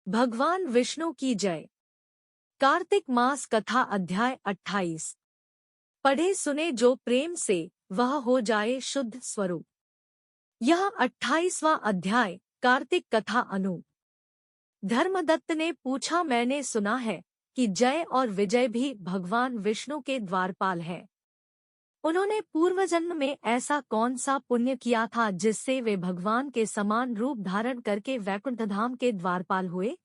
भगवान विष्णु की जय। कार्तिक मास कथा अध्याय 28। पढ़े सुने जो प्रेम से, वह हो जाए शुद्ध स्वरूप। यह 28वां अध्याय कार्तिक कथा अनु। धर्मदत्त ने पूछा, मैंने सुना है कि जय और विजय भी भगवान विष्णु के द्वारपाल हैं। उन्होंने पूर्व जन्म में ऐसा कौन सा पुण्य किया था जिससे वे भगवान के समान रूप धारण करके वैकुंठ धाम के द्वारपाल हुए?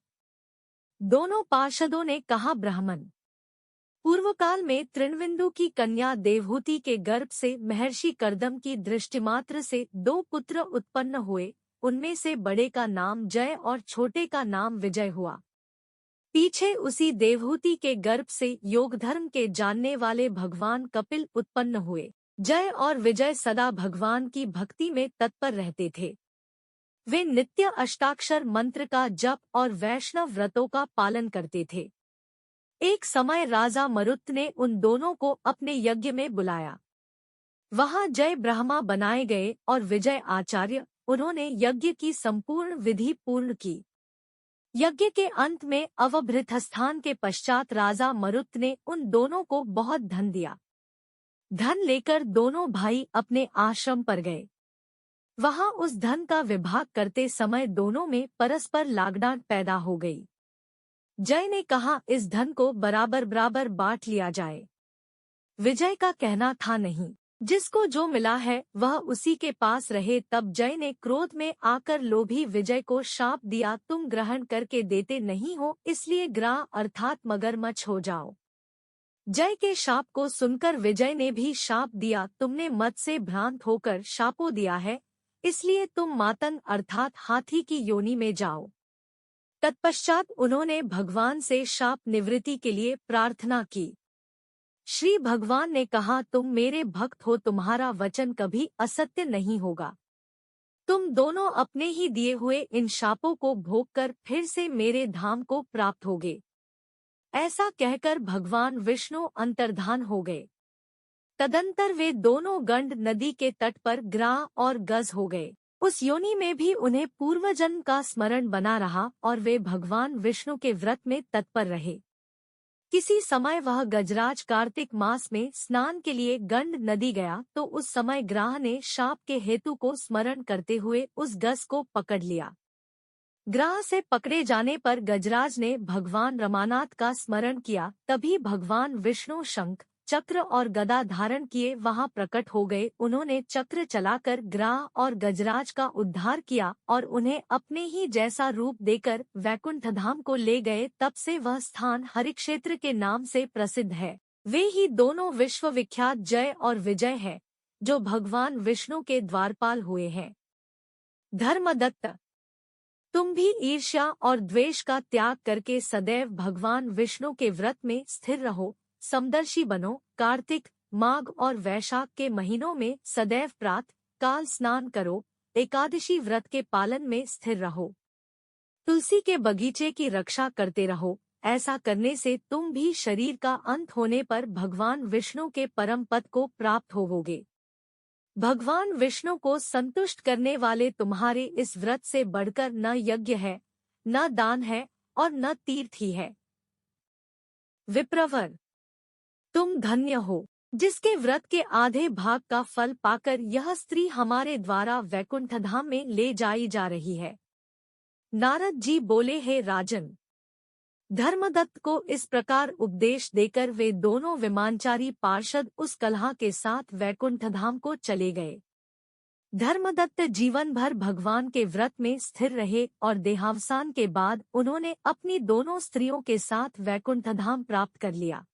दोनों पार्षदों ने कहा, ब्राह्मण। पूर्व काल में तृणविंदु की कन्या देवहूति के गर्भ से महर्षि कर्दम की दृष्टिमात्र से 2 पुत्र उत्पन्न हुए। उनमें से बड़े का नाम जय और छोटे का नाम विजय हुआ। पीछे उसी देवहूति के गर्भ से योग धर्म के जानने वाले भगवान कपिल उत्पन्न हुए। जय और विजय सदा भगवान की भक्ति में तत्पर रहते थे। वे नित्य अष्टाक्षर मंत्र का जप और वैष्णव व्रतों का पालन करते थे। एक समय राजा मरुत ने उन दोनों को अपने यज्ञ में बुलाया। वहां जय ब्रह्मा बनाए गए और विजय आचार्य। उन्होंने यज्ञ की संपूर्ण विधि पूर्ण की। यज्ञ के अंत में अवभृत स्थान के पश्चात राजा मरुत ने उन दोनों को बहुत धन दिया। धन लेकर दोनों भाई अपने आश्रम पर गए। वहां उस धन का विभाग करते समय दोनों में परस्पर लागडांट पैदा हो गई। जय ने कहा, इस धन को बराबर बराबर बांट लिया जाए। विजय का कहना था, नहीं, जिसको जो मिला है वह उसी के पास रहे। तब जय ने क्रोध में आकर लोभी विजय को शाप दिया, तुम ग्रहण करके देते नहीं हो, इसलिए ग्राह अर्थात मगरमच्छ हो जाओ। जय के शाप को सुनकर विजय ने भी शाप दिया, तुमने मद से भ्रांत होकर शापो दिया है, इसलिए तुम मातंग अर्थात हाथी की योनि में जाओ। तत्पश्चात उन्होंने भगवान से शाप निवृत्ति के लिए प्रार्थना की। श्री भगवान ने कहा, तुम मेरे भक्त हो, तुम्हारा वचन कभी असत्य नहीं होगा। तुम दोनों अपने ही दिए हुए इन शापों को भोगकर फिर से मेरे धाम को प्राप्त होगे। ऐसा कहकर भगवान विष्णु अंतर्धान हो गए। तदंतर वे दोनों गंड नदी के तट पर ग्राह और गज हो गए। उस योनि में भी उन्हें पूर्वजन्म का स्मरण बना रहा और वे भगवान विष्णु के व्रत में तत्पर रहे। किसी समय वह गजराज कार्तिक मास में स्नान के लिए गंड नदी गया तो उस समय ग्राह ने शाप के हेतु को स्मरण करते हुए उस गज को पकड़ लिया। ग्राह से पकड़े जाने पर गजराज ने भगवान रमानाथ का स्मरण किया। तभी भगवान विष्णु शंख चक्र और गदा धारण किए वहां प्रकट हो गए। उन्होंने चक्र चलाकर ग्राह और गजराज का उद्धार किया और उन्हें अपने ही जैसा रूप देकर वैकुंठ धाम को ले गए। तब से वह स्थान हरिक्षेत्र के नाम से प्रसिद्ध है। वे ही दोनों विश्वविख्यात जय और विजय है, जो भगवान विष्णु के द्वारपाल हुए हैं। धर्मदत्त, तुम भी ईर्ष्या और द्वेष का त्याग करके सदैव भगवान विष्णु के व्रत में स्थिर रहो। समदर्शी बनो। कार्तिक, माघ और वैशाख के महीनों में सदैव प्रातः काल स्नान करो। एकादशी व्रत के पालन में स्थिर रहो। तुलसी के बगीचे की रक्षा करते रहो। ऐसा करने से तुम भी शरीर का अंत होने पर भगवान विष्णु के परम पद को प्राप्त होवोगे। भगवान विष्णु को संतुष्ट करने वाले तुम्हारे इस व्रत से बढ़कर न यज्ञ है, न दान है और न तीर्थ ही है। विप्रवर, तुम धन्य हो, जिसके व्रत के आधे भाग का फल पाकर यह स्त्री हमारे द्वारा वैकुंठ धाम में ले जाई जा रही है। नारद जी बोले, हे राजन। धर्मदत्त को इस प्रकार उपदेश देकर वे दोनों विमानचारी पार्षद उस कलहा के साथ वैकुंठ धाम को चले गए। धर्मदत्त जीवन भर भगवान के व्रत में स्थिर रहे और देहावसान के बाद उन्होंने अपनी दोनों स्त्रियों के साथ वैकुंठ धाम प्राप्त कर लिया।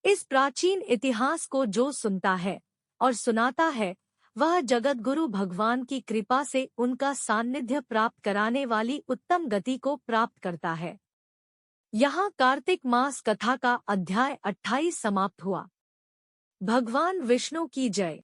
इस प्राचीन इतिहास को जो सुनता है और सुनाता है, वह जगतगुरु भगवान की कृपा से उनका सान्निध्य प्राप्त कराने वाली उत्तम गति को प्राप्त करता है। यहाँ कार्तिक मास कथा का अध्याय 28 समाप्त हुआ। भगवान विष्णु की जय।